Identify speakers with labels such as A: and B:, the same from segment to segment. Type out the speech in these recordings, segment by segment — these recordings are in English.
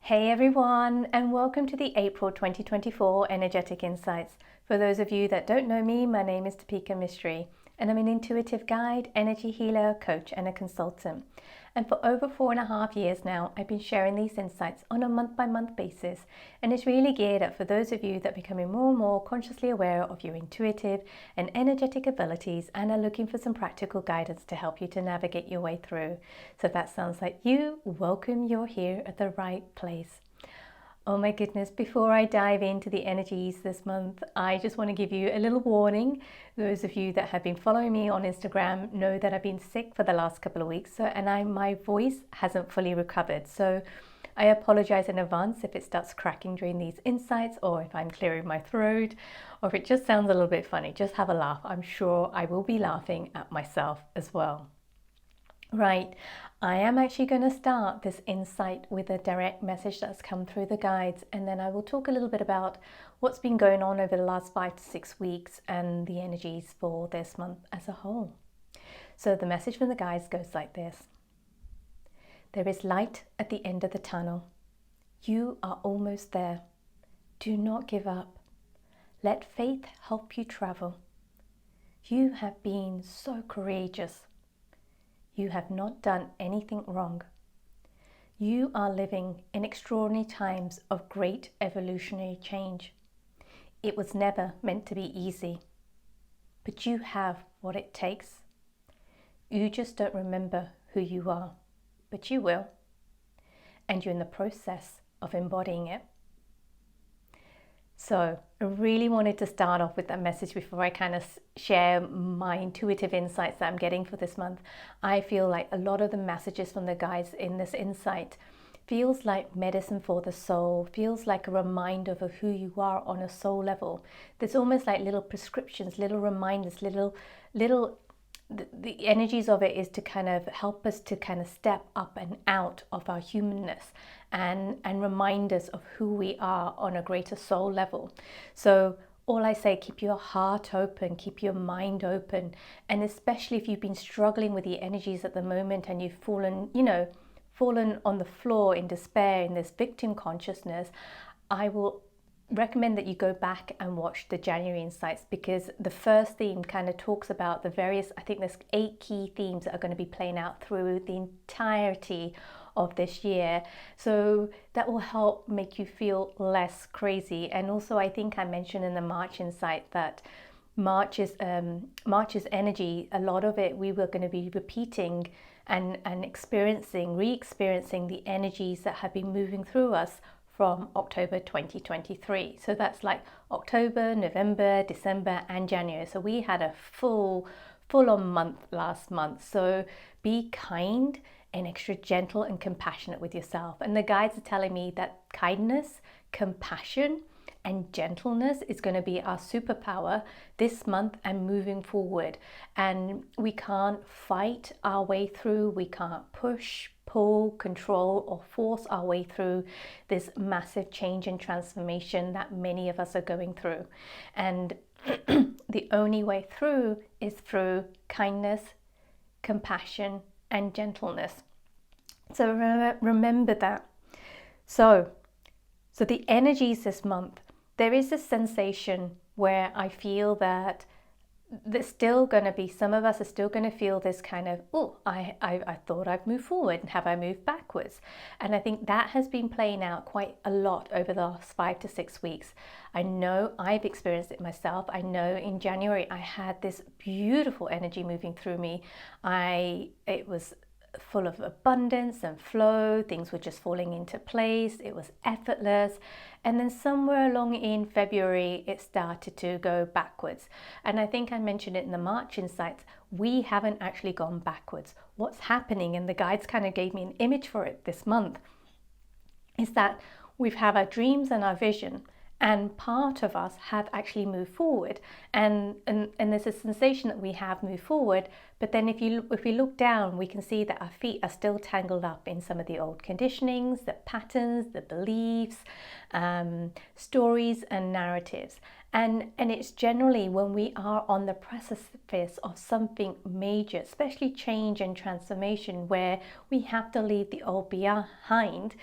A: Hey everyone, and welcome to the April 2024 Energetic Insights. For those of you that don't know me, my name is Depika Mystery, and I'm an intuitive guide, energy healer, coach, and a consultant. And for over 4.5 years now, I've been sharing these insights on a month-by-month basis, and it's really geared up for those of you that are becoming more and more consciously aware of your intuitive and energetic abilities and are looking for some practical guidance to help you to navigate your way through. So if that sounds like you, welcome, you're here at the right place. Oh my goodness, before I dive into the energies this month, I just want to give you a little warning. Those of you that have been following me on Instagram know that I've been sick for the last couple of weeks, and my voice hasn't fully recovered. So I apologize in advance if it starts cracking during these insights, or if I'm clearing my throat, or if it just sounds a little bit funny. Just have a laugh. I'm sure I will be laughing at myself as well. Right, I am actually going to start this insight with a direct message that's come through the guides, and then I will talk a little bit about what's been going on over the last 5 to 6 weeks and the energies for this month as a whole. So the message from the guides goes like this. There is light at the end of the tunnel. You are almost there. Do not give up. Let faith help you travel. You have been so courageous. You have not done anything wrong. You are living in extraordinary times of great evolutionary change. It was never meant to be easy, but you have what it takes. You just don't remember who you are, but you will, and you're in the process of embodying it. So I really wanted to start off with that message before I kind of share my intuitive insights that I'm getting for this month. I feel like a lot of the messages from the guides in this insight feels like medicine for the soul, feels like a reminder of who you are on a soul level. There's almost like little prescriptions, little reminders, the energies of it is to kind of help us to kind of step up and out of our humanness and remind us of who we are on a greater soul level. So all I say, keep your heart open, keep your mind open, and especially if you've been struggling with the energies at the moment and you've fallen on the floor in despair, in this victim consciousness, I will recommend that you go back and watch the January insights, because the first theme kind of talks about the various, I think there's 8 key themes that are going to be playing out through the entirety of this year. So that will help make you feel less crazy. And also I think I mentioned in the March insight that March's energy, a lot of it we were going to be repeating and re-experiencing the energies that have been moving through us from October 2023. So that's like October, November, December, and January. So we had a full-on month last month. So be kind and extra gentle and compassionate with yourself. And the guides are telling me that kindness, compassion, and gentleness is going to be our superpower this month and moving forward. And we can't fight our way through, we can't push, pull, control, or force our way through this massive change and transformation that many of us are going through. And the only way through is through kindness, compassion, and gentleness. So remember that. So the energies this month, there is a sensation where I feel that there's still going to be, some of us are still going to feel this kind of, I thought I've moved forward, and have I moved backwards? And I think that has been playing out quite a lot over the last 5 to 6 weeks. I know I've experienced it myself. I know in January I had this beautiful energy moving through me. It was full of abundance and flow. Things were just falling into place. It was effortless. And then somewhere along in February, it started to go backwards. And I think I mentioned it in the March insights. We haven't actually gone backwards. What's happening, and the guides kind of gave me an image for it this month, is that we have our dreams and our vision, and part of us have actually moved forward, and there's a sensation that we have moved forward, but then if we look down, we can see that our feet are still tangled up in some of the old conditionings, the patterns, the beliefs, stories and narratives. And it's generally when we are on the precipice of something major, especially change and transformation, where we have to leave the old behind,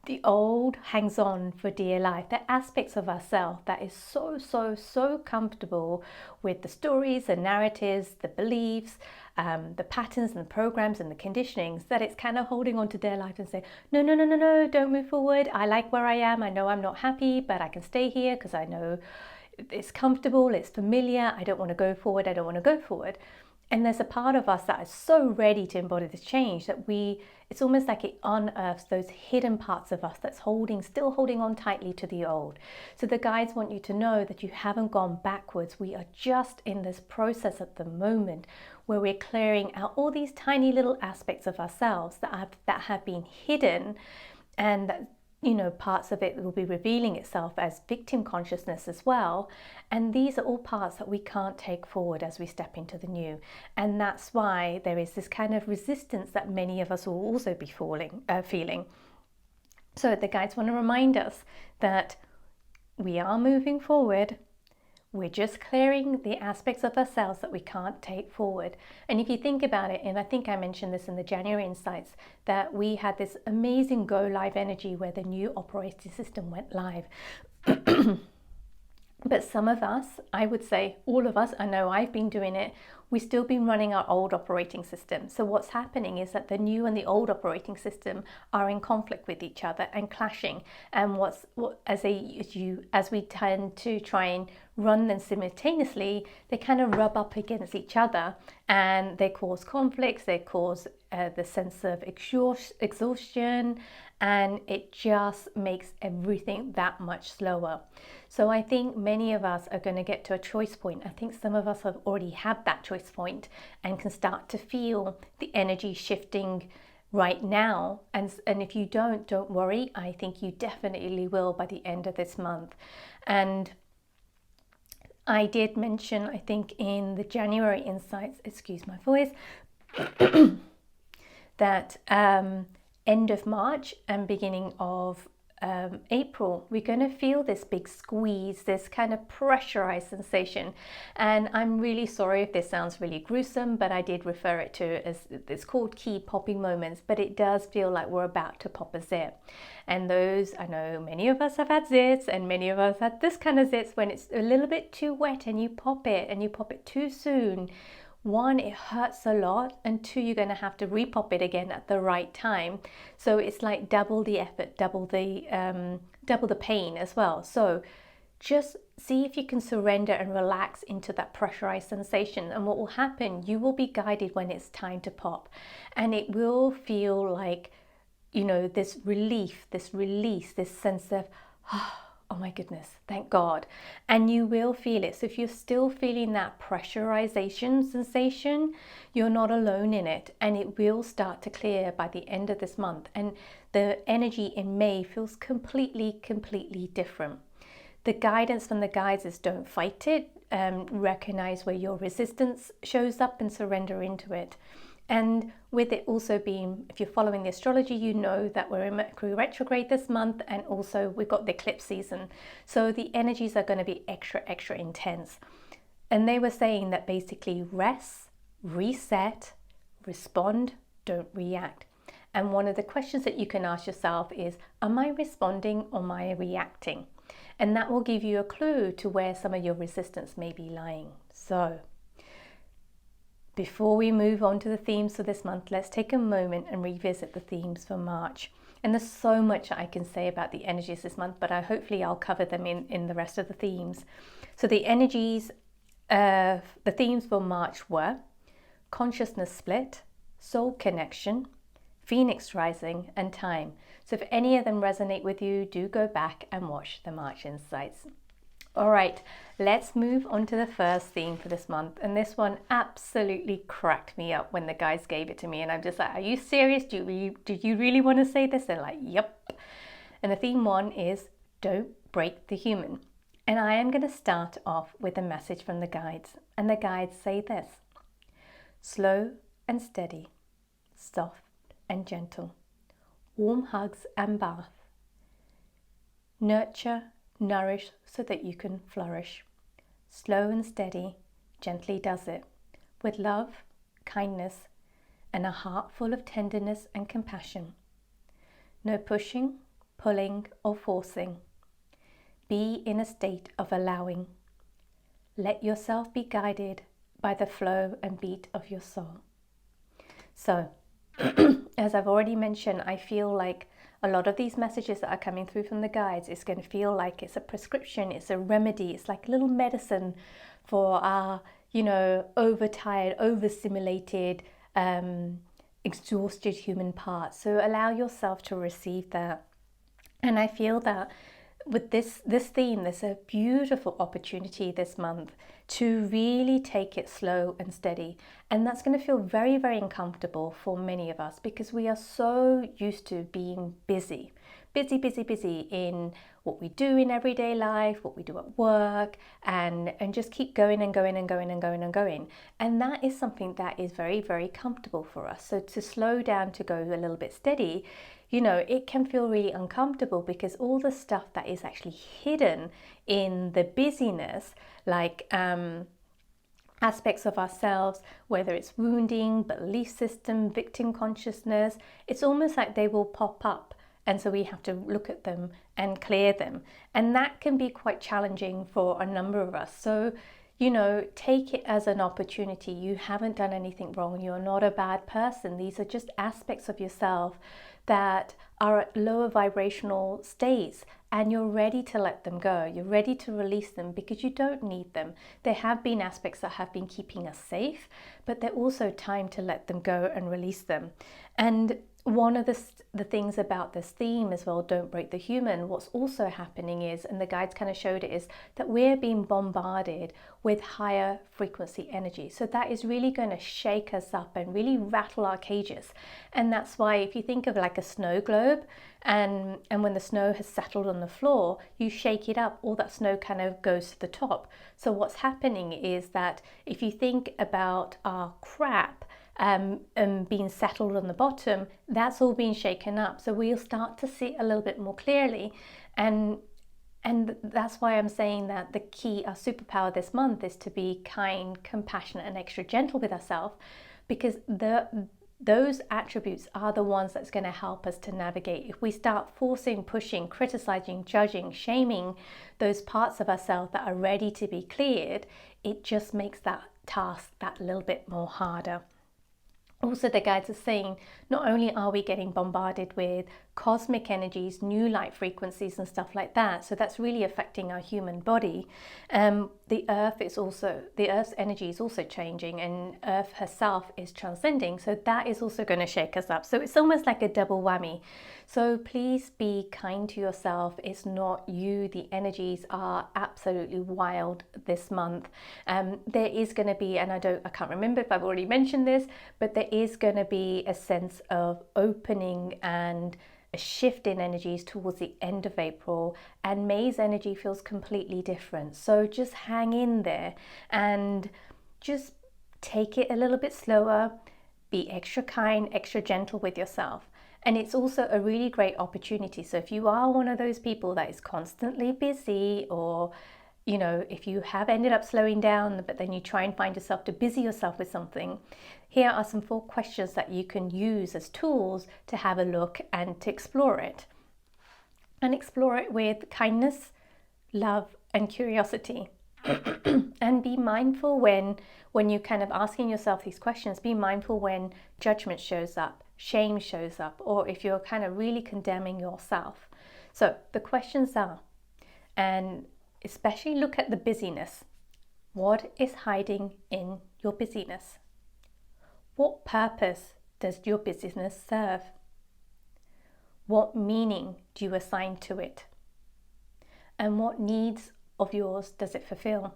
A: the old hangs on for dear life. The aspects of ourselves that is so comfortable with the stories, the narratives, the beliefs, the patterns and the programs and the conditionings, that it's kind of holding on to dear life and say, no, don't move forward. I like where I am. I know I'm not happy, but I can stay here because I know it's comfortable, it's familiar. I don't want to go forward. I don't want to go forward. And there's a part of us that is so ready to embody this change that it's almost like it unearths those hidden parts of us that's still holding on tightly to the old. So the guides want you to know that you haven't gone backwards. We are just in this process at the moment where we're clearing out all these tiny little aspects of ourselves that have been hidden, and that, you know, parts of it will be revealing itself as victim consciousness as well. And these are all parts that we can't take forward as we step into the new. And that's why there is this kind of resistance that many of us will also be feeling. So the guides want to remind us that we are moving forward. We're just clearing the aspects of ourselves that we can't take forward. And if you think about it, and I think I mentioned this in the January Insights, that we had this amazing go live energy where the new operating system went live. But some of us, I would say all of us, I know I've been doing it, we've still been running our old operating system. So what's happening is that the new and the old operating system are in conflict with each other and clashing. And as we tend to try and run them simultaneously, they kind of rub up against each other, and they cause conflicts, they cause the sense of exhaustion, and it just makes everything that much slower. So I think many of us are going to get to a choice point. I think some of us have already had that choice point and can start to feel the energy shifting right now. And if you don't worry. I think you definitely will by the end of this month. And I did mention, I think in the January Insights, excuse my voice, that end of March and beginning of April, we're going to feel this big squeeze, this kind of pressurized sensation. And I'm really sorry if this sounds really gruesome, but I did refer it to as, it's called key popping moments, but it does feel like we're about to pop a zit. And those, I know many of us have had zits, and many of us had this kind of zits when it's a little bit too wet and you pop it too soon. One, it hurts a lot, and two, you're going to have to repop it again at the right time. So it's like double the effort, double the pain as well. So just see if you can surrender and relax into that pressurized sensation. And what will happen, you will be guided when it's time to pop. And it will feel like, you know, this relief, this release, this sense of, oh my goodness, thank God. And you will feel it. So if you're still feeling that pressurization sensation, you're not alone in it. And it will start to clear by the end of this month. And the energy in May feels completely different. The guidance from the guides is don't fight it. Recognize where your resistance shows up and surrender into it. And with it also being, if you're following the astrology, you know that we're in Mercury retrograde this month, and also we've got the eclipse season. So the energies are going to be extra intense. And they were saying that basically rest, reset, respond, don't react. And one of the questions that you can ask yourself is, am I responding or am I reacting? And that will give you a clue to where some of your resistance may be lying. So before we move on to the themes for this month, let's take a moment and revisit the themes for March. And there's so much I can say about the energies this month, but hopefully I'll cover them in the rest of the themes. So the energies, the themes for March were consciousness split, soul connection, Phoenix rising, and time. So if any of them resonate with you, do go back and watch the March Insights. All right, let's move on to the first theme for this month. And this one absolutely cracked me up when the guys gave it to me. And I'm just like, are you serious? Do you really want to say this? They're like, yep. And the theme one is don't break the human. And I am going to start off with a message from the guides. And the guides say this: slow and steady, soft and gentle, warm hugs and bath, nurture, nourish so that you can flourish. Slow and steady, gently does it, with love, kindness, and a heart full of tenderness and compassion. No pushing, pulling or forcing. Be in a state of allowing. Let yourself be guided by the flow and beat of your soul. So, as I've already mentioned, I feel like a lot of these messages that are coming through from the guides is going to feel like it's a prescription, it's a remedy, it's like a little medicine for our, overtired, overstimulated, exhausted human parts. So allow yourself to receive that. And I feel that with this theme, there's a beautiful opportunity this month to really take it slow and steady. And that's going to feel very, very uncomfortable for many of us because we are so used to being busy in what we do in everyday life, what we do at work, and just keep going and going and going and going and going. And that is something that is very, very comfortable for us. So to slow down, to go a little bit steady, it can feel really uncomfortable because all the stuff that is actually hidden in the busyness, like aspects of ourselves, whether it's wounding, belief system, victim consciousness, it's almost like they will pop up. And so we have to look at them and clear them. And that can be quite challenging for a number of us. So, take it as an opportunity. You haven't done anything wrong. You're not a bad person. These are just aspects of yourself that are at lower vibrational states, and you're ready to let them go. You're ready to release them because you don't need them. There have been aspects that have been keeping us safe, but they're also time to let them go and release them. And one of the things about this theme as well, don't break the human, what's also happening is, and the guides kind of showed it, is that we're being bombarded with higher frequency energy. So that is really going to shake us up and really rattle our cages. And that's why if you think of like a snow globe, and when the snow has settled on the floor, you shake it up, all that snow kind of goes to the top. So what's happening is that if you think about our crap, and being settled on the bottom, that's all being shaken up. So we'll start to see a little bit more clearly. And that's why I'm saying that the key, our superpower this month, is to be kind, compassionate, and extra gentle with ourselves, because those attributes are the ones that's going to help us to navigate. If we start forcing, pushing, criticizing, judging, shaming those parts of ourselves that are ready to be cleared, it just makes that task that little bit more harder. Also, the guides are saying not only are we getting bombarded with cosmic energies, new light frequencies and stuff like that, so that's really affecting our human body. The Earth's energy is also changing, and Earth herself is transcending, so that is also going to shake us up. So it's almost like a double whammy. So please be kind to yourself. It's not you. The energies are absolutely wild this month. There is going to be, and I can't remember if I've already mentioned this, but there is going to be a sense of opening and a shift in energies towards the end of April, and May's energy feels completely different. So just hang in there and just take it a little bit slower, be extra kind, extra gentle with yourself. And it's also a really great opportunity. So if you are one of those people that is constantly busy, or if you have ended up slowing down, but then you try and find yourself to busy yourself with something, here are some 4 questions that you can use as tools to have a look and to explore it. And explore it with kindness, love, and curiosity. And be mindful when you're kind of asking yourself these questions, be mindful when judgment shows up, shame shows up, or if you're kind of really condemning yourself. So the questions are, and especially look at the busyness. What is hiding in your busyness? What purpose does your busyness serve? What meaning do you assign to it? And what needs of yours does it fulfill?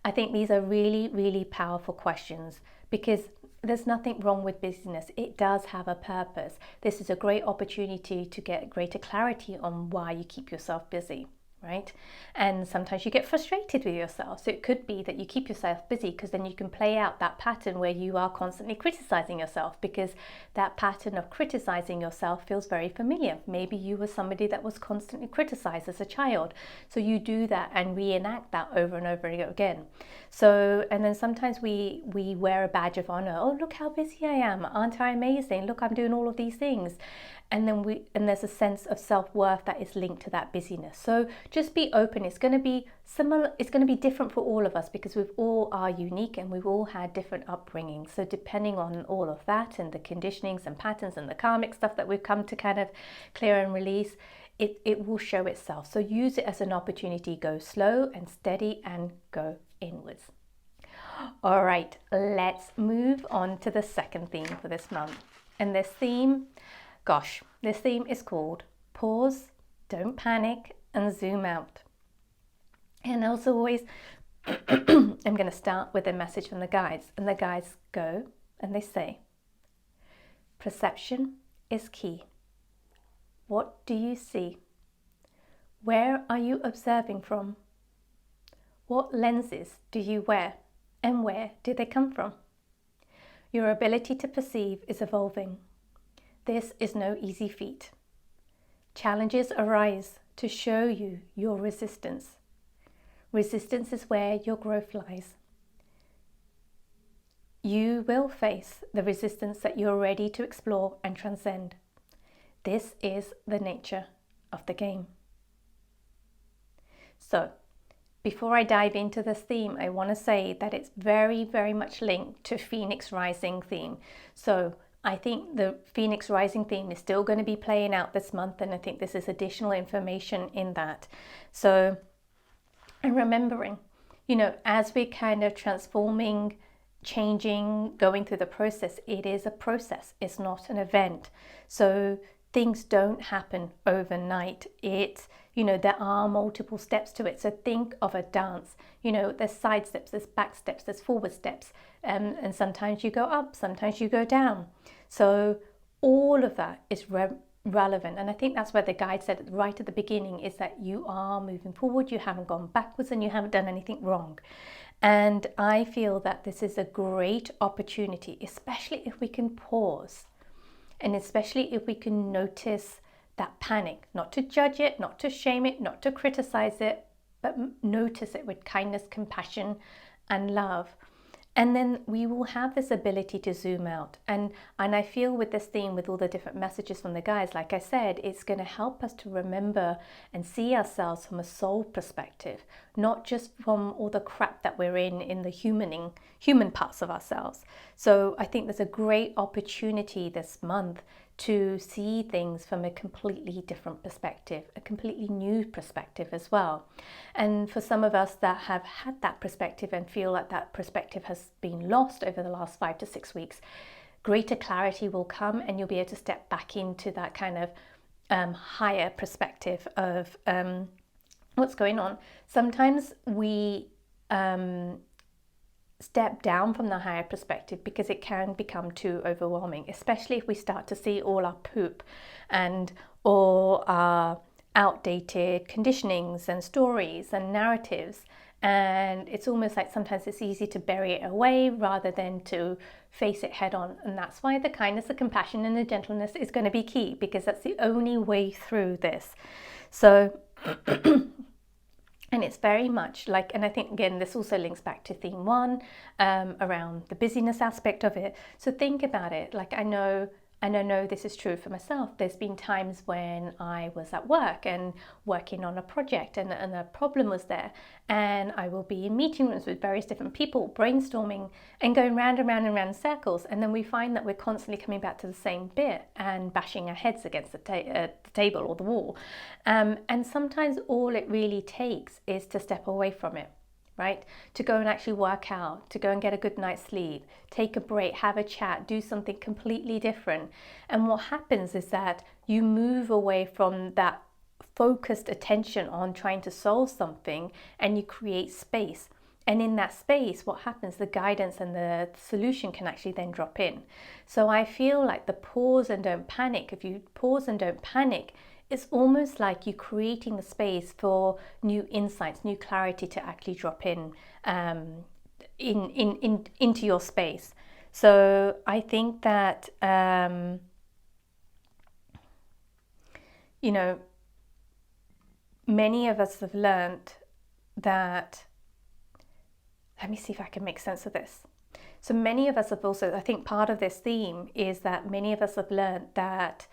A: I think these are really, really powerful questions, because there's nothing wrong with busyness. It does have a purpose. This is a great opportunity to get greater clarity on why you keep yourself busy. Right? And sometimes you get frustrated with yourself. So it could be that you keep yourself busy because then you can play out that pattern where you are constantly criticizing yourself, because that pattern of criticizing yourself feels very familiar. Maybe you were somebody that was constantly criticized as a child. So you do that and reenact that over and over again. So, and then sometimes we wear a badge of honor. Oh, look how busy I am. Aren't I amazing? Look, I'm doing all of these things. and there's a sense of self-worth that is linked to that busyness. So just be open. It's going to be similar, it's going to be different for all of us, because we all are unique and we've all had different upbringings. So depending on all of that and the conditionings and patterns and the karmic stuff that we've come to kind of clear and release, it will show itself. So use it as an opportunity. Go slow and steady and go inwards. All right, let's move on to the second theme for this month. And this theme is called Pause, Don't Panic, and Zoom Out. And as always, I'm going to start with a message from the guides. And the guides go and they say, perception is key. What do you see? Where are you observing from? What lenses do you wear? And where do they come from? Your ability to perceive is evolving. This is no easy feat. Challenges arise to show you your resistance. Resistance is where your growth lies. You will face the resistance that you're ready to explore and transcend. This is the nature of the game. So, before I dive into this theme, I want to say that it's very, very much linked to Phoenix Rising theme. So I think the Phoenix Rising theme is still going to be playing out this month, and I think this is additional information in that. So, and remembering, as we're kind of transforming, changing, going through the process, it is a process. It's not an event. So things don't happen overnight. There are multiple steps to it. So think of a dance. There's side steps, there's back steps, there's forward steps. And sometimes you go up, sometimes you go down. So all of that is relevant. And I think that's where the guide said right at the beginning, is that you are moving forward, you haven't gone backwards, and you haven't done anything wrong. And I feel that this is a great opportunity, especially if we can pause. And especially if we can notice that panic, not to judge it, not to shame it, not to criticize it, but notice it with kindness, compassion, and love. And then we will have this ability to zoom out. And I feel with this theme, with all the different messages from the guides, like I said, it's going to help us to remember and see ourselves from a soul perspective, not just from all the crap that we're in the human parts of ourselves. So I think there's a great opportunity this month to see things from a completely different perspective, a completely new perspective as well. And for some of us that have had that perspective and feel like that perspective has been lost over the last 5 to 6 weeks, greater clarity will come, and you'll be able to step back into that kind of higher perspective of what's going on. Sometimes we step down from the higher perspective because it can become too overwhelming, especially if we start to see all our poop and all our outdated conditionings and stories and narratives. And it's almost like sometimes it's easy to bury it away rather than to face it head on. And that's why the kindness, the compassion, and the gentleness is going to be key, because that's the only way through this. So and it's very much like, and I think again this also links back to theme 1 around the busyness aspect of it. So think about it, like I know this is true for myself. There's been times when I was at work and working on a project and a problem was there, and I will be in meeting rooms with various different people brainstorming and going round and round and round in circles, and then we find that we're constantly coming back to the same bit and bashing our heads against the table or the wall, and sometimes all it really takes is to step away from it, right? To go and actually work out, to go and get a good night's sleep, take a break, have a chat, do something completely different. And what happens is that you move away from that focused attention on trying to solve something, and you create space. And in that space, what happens, the guidance and the solution can actually then drop in. So I feel like the pause and don't panic, if you pause and don't panic, it's almost like you're creating the space for new insights, new clarity to actually drop in, into your space. So I think that many of us have learned that. Let me see if I can make sense of this. So many of us have also, I think part of this theme is that many of us have learned that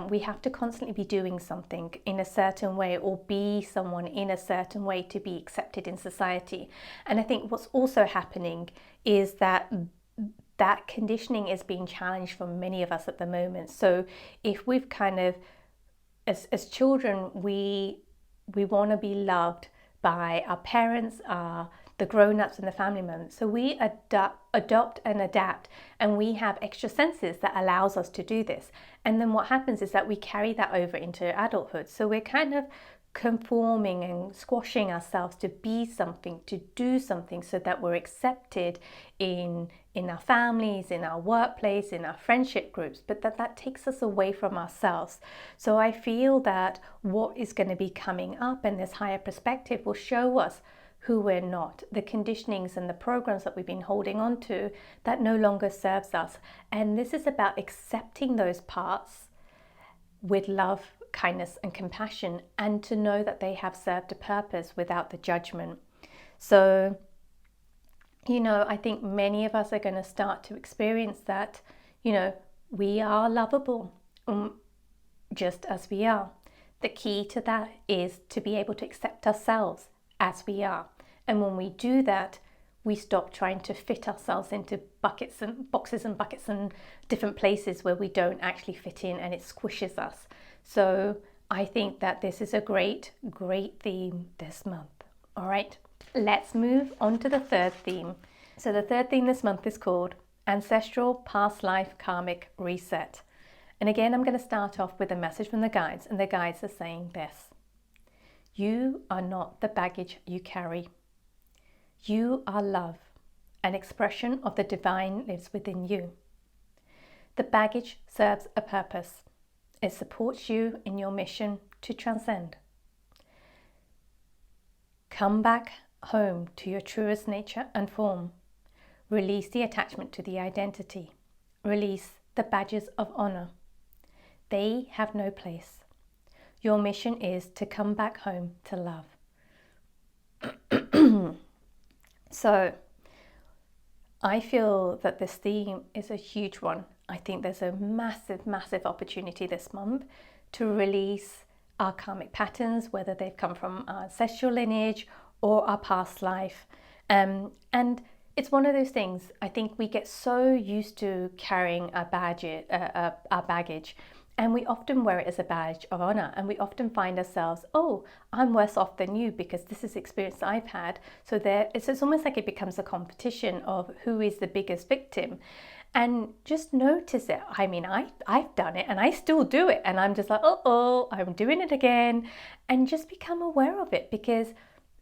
A: We have to constantly be doing something in a certain way or be someone in a certain way to be accepted in society. And I think what's also happening is that conditioning is being challenged for many of us at the moment. So if we've kind of, as children, we want to be loved by our parents, the grown-ups and the family members. So we adopt and adapt, and we have extra senses that allows us to do this. And then what happens is that we carry that over into adulthood. So we're kind of conforming and squashing ourselves to be something, to do something, so that we're accepted in our families, in our workplace, in our friendship groups, but that takes us away from ourselves. So I feel that what is going to be coming up in this higher perspective will show us who we're not, the conditionings and the programs that we've been holding on to that no longer serves us. And this is about accepting those parts with love, kindness and compassion, and to know that they have served a purpose without the judgment. So, I think many of us are going to start to experience that, we are lovable just as we are. The key to that is to be able to accept ourselves as we are. And when we do that, we stop trying to fit ourselves into buckets and boxes and buckets and different places where we don't actually fit in, and it squishes us. So I think that this is a great theme this month. All right, let's move on to the third theme. So the third theme this month is called Ancestral Past Life Karmic Reset. And again, I'm going to start off with a message from the guides, and the guides are saying this: you are not the baggage you carry. You are love. An expression of the divine lives within you. The baggage serves a purpose. It supports you in your mission to transcend. Come back home to your truest nature and form. Release the attachment to the identity. Release the badges of honor. They have no place. Your mission is to come back home to love. So, I feel that this theme is a huge one. I think there's a massive opportunity this month to release our karmic patterns, whether they've come from our ancestral lineage or our past life. And it's one of those things, I think we get so used to carrying our baggage, and we often wear it as a badge of honor, and we often find ourselves, oh, I'm worse off than you because this is the experience I've had. So it's almost like it becomes a competition of who is the biggest victim. And just notice it. I mean, I've done it and I still do it. And I'm just like, oh, I'm doing it again. And just become aware of it, because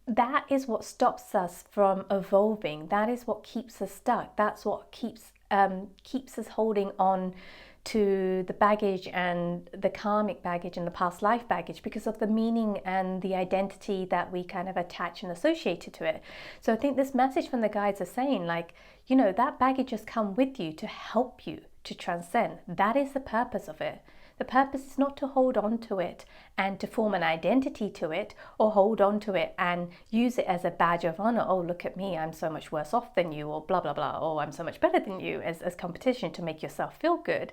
A: that is what stops us from evolving. That is what keeps us stuck. That's what keeps us holding on to the baggage and the karmic baggage and the past life baggage, because of the meaning and the identity that we kind of attach and associate to it. So I think this message from the guides are saying, like, that baggage has come with you to help you to transcend. That is the purpose of it. The purpose is not to hold on to it and to form an identity to it, or hold on to it and use it as a badge of honor. Oh, look at me, I'm so much worse off than you, or blah, blah, blah. Oh, I'm so much better than you, as competition to make yourself feel good.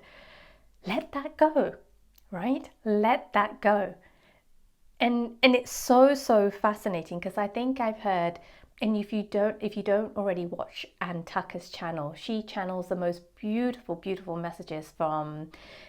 A: Let that go, right? Let that go. And it's so fascinating, because I think I've heard, and if you don't already watch Ann Tucker's channel, she channels the most beautiful messages from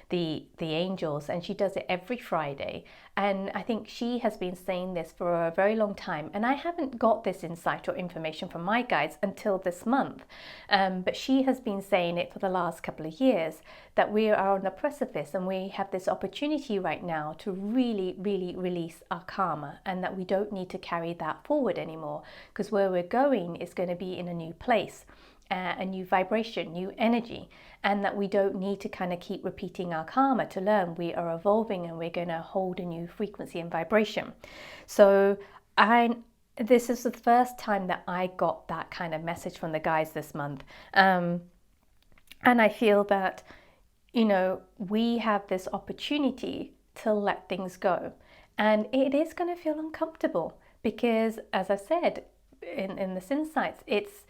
A: the angels, and she does it every Friday. And I think she has been saying this for a very long time, and I haven't got this insight or information from my guides until this month, but she has been saying it for the last couple of years, that we are on the precipice, and we have this opportunity right now to really release our karma, and that we don't need to carry that forward anymore, because where we're going is going to be in a new place, a new vibration, new energy, and that we don't need to kind of keep repeating our karma to learn. We are evolving, and we're going to hold a new frequency and vibration. So this is the first time that I got that kind of message from the guides this month, and I feel that we have this opportunity to let things go, and it is going to feel uncomfortable, because, as I said in this insights, it's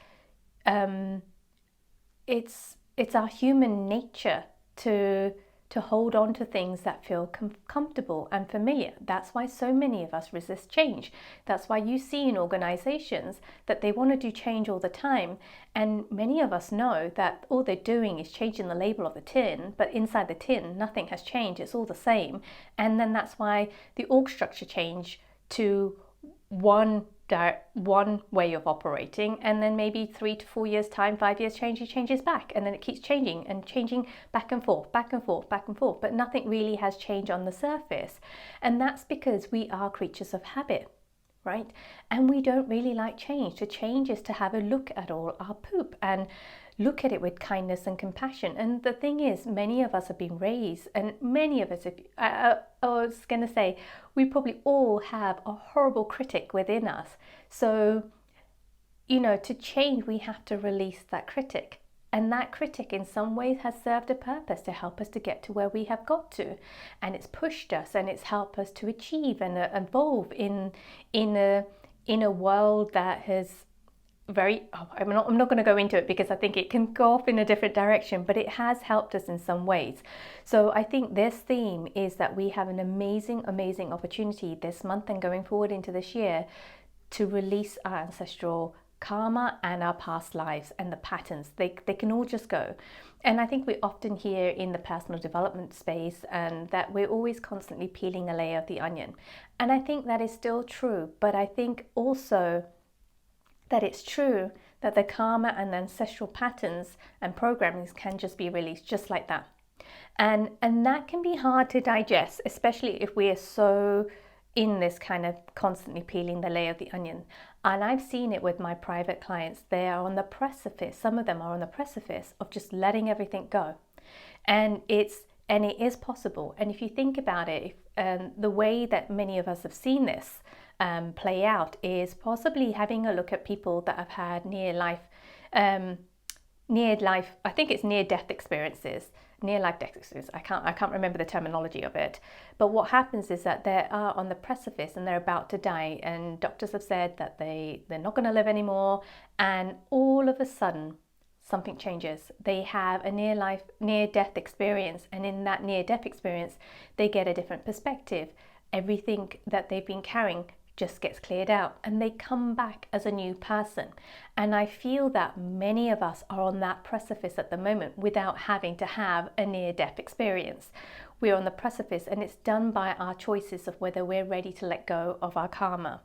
A: our human nature to to hold on to things that feel comfortable and familiar. That's why so many of us resist change. That's why you see in organizations that they want to do change all the time. And many of us know that all they're doing is changing the label of the tin, but inside the tin, nothing has changed. It's all the same. And then that's why the org structure change to one way of operating, and then maybe 3 to 4 years time, 5 years changes back, and then it keeps changing and changing back and forth, but nothing really has changed on the surface. And that's because we are creatures of habit, right? And we don't really like change. To change is to have a look at all our poop and look at it with kindness and compassion. And the thing is, many of us have been raised, and many of us, I was going to say, we probably all have a horrible critic within us. So, to change, we have to release that critic. And that critic in some ways has served a purpose to help us to get to where we have got to. And it's pushed us and it's helped us to achieve and evolve in a world that has I'm not going to go into it because I think it can go off in a different direction, but it has helped us in some ways. So I think this theme is that we have an amazing opportunity this month and going forward into this year to release our ancestral karma and our past lives and the patterns. They can all just go. And I think we often hear in the personal development space and that we're always constantly peeling a layer of the onion. And I think that is still true, but I think also that it's true that the karma and the ancestral patterns and programmings can just be released just like that. And that can be hard to digest, especially if we are so in this kind of constantly peeling the layer of the onion. And I've seen it with my private clients. They are on the precipice, some of them are on the precipice of just letting everything go. And it is possible. And if you think about it, the way that many of us have seen this play out is possibly having a look at people that have had near life, I think it's near death experiences. I can't remember the terminology of it. But what happens is that they are on the precipice and they're about to die, and doctors have said that they're not going to live anymore, and all of a sudden something changes. They have a near-death experience, and in that near-death experience they get a different perspective. Everything that they've been carrying just gets cleared out and they come back as a new person. And I feel that many of us are on that precipice at the moment without having to have a near-death experience. We're on the precipice, and it's done by our choices of whether we're ready to let go of our karma.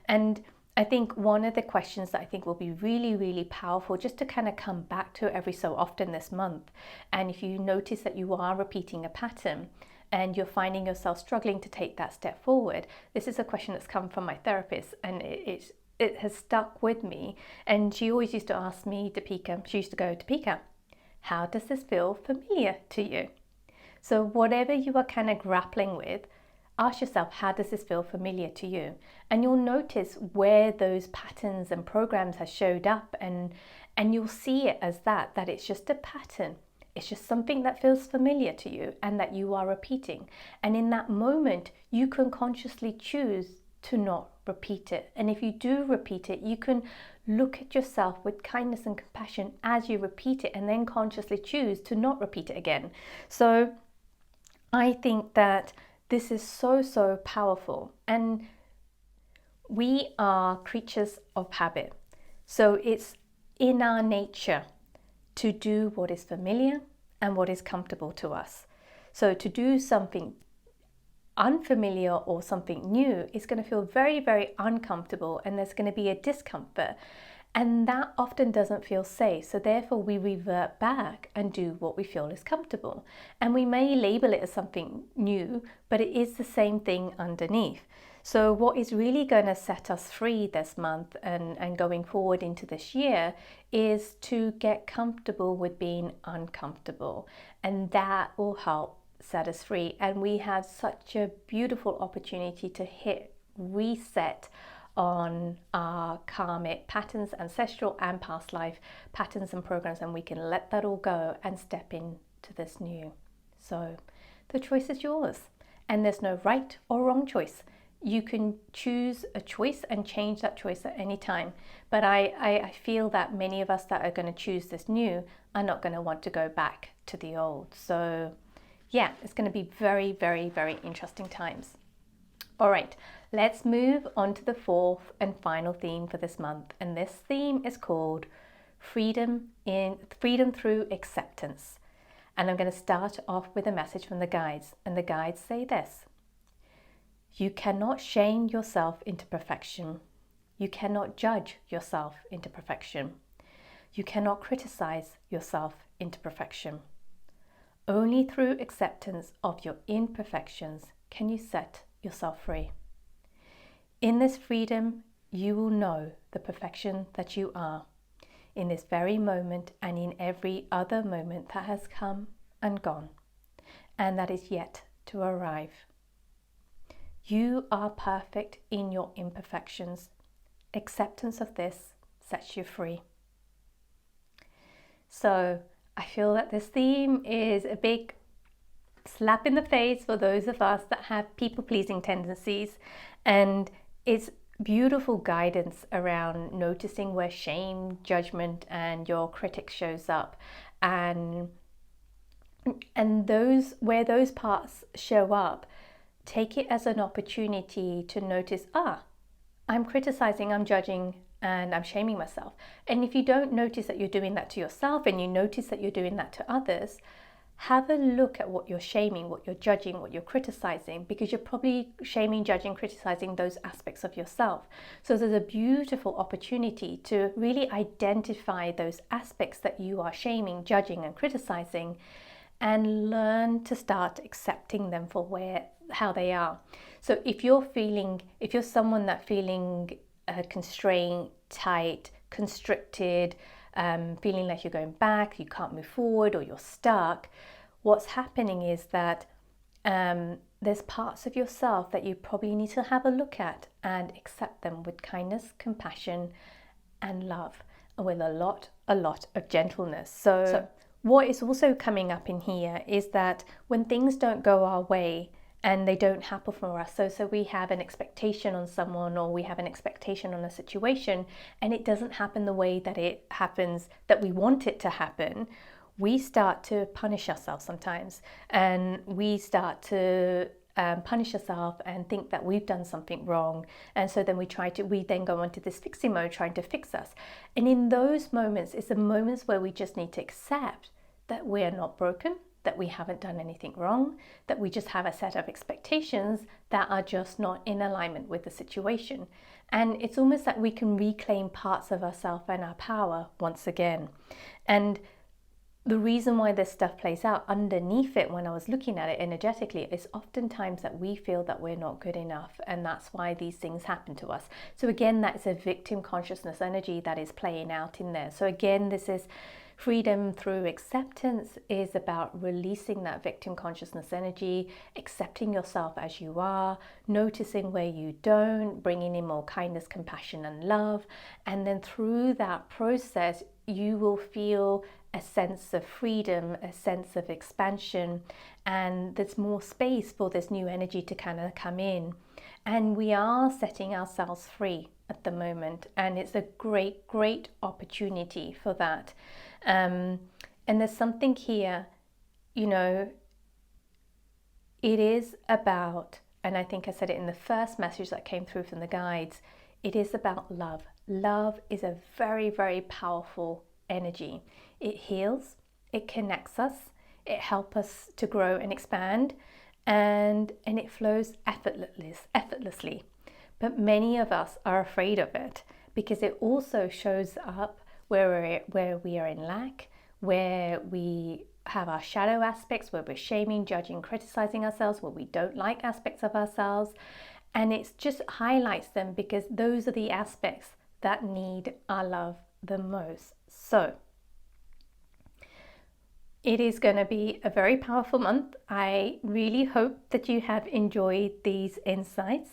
A: And I think one of the questions that I think will be really powerful just to kind of come back to every so often this month, and if you notice that you are repeating a pattern and you're finding yourself struggling to take that step forward, this is a question that's come from my therapist, and it has stuck with me. And she always used to ask me, she used to go, Depika, how does this feel familiar to you? So whatever you are kind of grappling with, ask yourself, how does this feel familiar to you? And you'll notice where those patterns and programs have showed up, and you'll see it as that it's just a pattern. It's just something that feels familiar to you and that you are repeating. And in that moment, you can consciously choose to not repeat it. And if you do repeat it, you can look at yourself with kindness and compassion as you repeat it, and then consciously choose to not repeat it again. So I think that this is so powerful. And we are creatures of habit. So it's in our nature to do what is familiar and what is comfortable to us. So to do something unfamiliar or something new is going to feel very uncomfortable, and there's going to be a discomfort, and that often doesn't feel safe. So therefore we revert back and do what we feel is comfortable, and we may label it as something new, but it is the same thing underneath. So what is really going to set us free this month and going forward into this year is to get comfortable with being uncomfortable, and that will help set us free. And we have such a beautiful opportunity to hit reset on our karmic patterns, ancestral and past life patterns and programs, and we can let that all go and step into this new. So the choice is yours, and there's no right or wrong choice. You can choose a choice and change that choice at any time. But I feel that many of us that are going to choose this new are not going to want to go back to the old. So yeah, it's going to be very, very, very interesting times. All right, let's move on to the fourth and final theme for this month. And this theme is called freedom through acceptance. And I'm going to start off with a message from the guides. And the guides say this: you cannot shame yourself into perfection. You cannot judge yourself into perfection. You cannot criticize yourself into perfection. Only through acceptance of your imperfections can you set yourself free. In this freedom, you will know the perfection that you are in this very moment and in every other moment that has come and gone, and that is yet to arrive. You are perfect in your imperfections. Acceptance of this sets you free. So I feel that this theme is a big slap in the face for those of us that have people-pleasing tendencies, and it's beautiful guidance around noticing where shame, judgment, and your critic shows up, and those where those parts show up, take it as an opportunity to notice, I'm criticizing, I'm judging, and I'm shaming myself. And if you don't notice that you're doing that to yourself, and you notice that you're doing that to others, have a look at what you're shaming, what you're judging, what you're criticizing, because you're probably shaming, judging, criticizing those aspects of yourself. So there's a beautiful opportunity to really identify those aspects that you are shaming, judging, and criticizing, and learn to start accepting them for how they are. So if you're someone that's feeling constrained, tight, constricted, feeling like you're going back, you can't move forward, or you're stuck, what's happening is that there's parts of yourself that you probably need to have a look at and accept them with kindness, compassion, and love, and with a lot of gentleness. So what is also coming up in here is that when things don't go our way and they don't happen for us, so we have an expectation on someone, or we have an expectation on a situation, and it doesn't happen the way that it happens, that we want it to happen, we start to punish ourselves sometimes, and we start to punish ourselves and think that we've done something wrong, and so then we then go into this fixing mode, trying to fix us. And in those moments, it's the moments where we just need to accept that we are not broken, that we haven't done anything wrong, that we just have a set of expectations that are just not in alignment with the situation. And it's almost like we can reclaim parts of ourselves and our power once again. And the reason why this stuff plays out underneath it, when I was looking at it energetically, is oftentimes that we feel that we're not good enough, and that's why these things happen to us. So again, that is a victim consciousness energy that is playing out in there. So again, this is freedom through acceptance, is about releasing that victim consciousness energy, accepting yourself as you are, noticing where you don't, bringing in more kindness, compassion, and love. And then through that process, you will feel a sense of freedom, a sense of expansion, and there's more space for this new energy to kind of come in. And we are setting ourselves free at the moment, and it's a great opportunity for that. And there's something here, it is about, and I think I said it in the first message that came through from the guides, it is about love. Love is a very powerful energy. It heals, it connects us, it helps us to grow and expand, and it flows effortlessly. But many of us are afraid of it, because it also shows up where we are in lack, where we have our shadow aspects, where we're shaming, judging, criticizing ourselves, where we don't like aspects of ourselves. And it just highlights them, because those are the aspects that need our love the most. So it is going to be a very powerful month. I really hope that you have enjoyed these insights.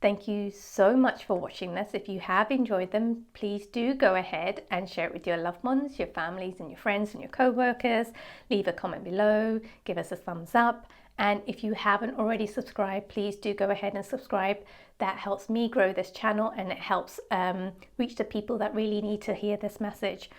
A: Thank you so much for watching this. If you have enjoyed them, please do go ahead and share it with your loved ones, your families, and your friends, and your co-workers. Leave a comment below, give us a thumbs up. And if you haven't already subscribed, please do go ahead and subscribe. That helps me grow this channel, and it helps reach the people that really need to hear this message.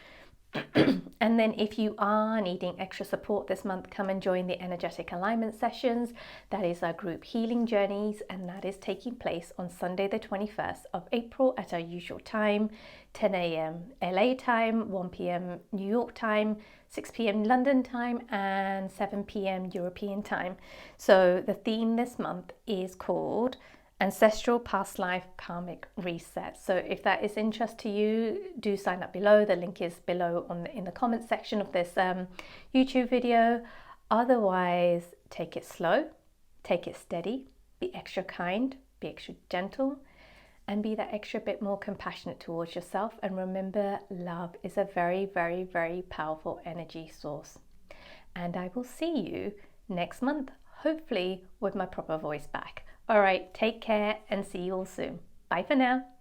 A: And then if you are needing extra support this month, come and join the energetic alignment sessions. That is our group healing journeys, and that is taking place on Sunday the 21st of April at our usual time, 10 a.m. LA time, 1 p.m. New York time, 6 p.m. London time, and 7 p.m. European time. So the theme this month is called Ancestral Past Life Karmic Reset. So if that is interest to you, do sign up below. The link is below in the comment section of this YouTube video. Otherwise, take it slow, take it steady, be extra kind, be extra gentle, and be that extra bit more compassionate towards yourself. And remember, love is a very, very, very powerful energy source. And I will see you next month, hopefully with my proper voice back. All right, take care and see you all soon. Bye for now.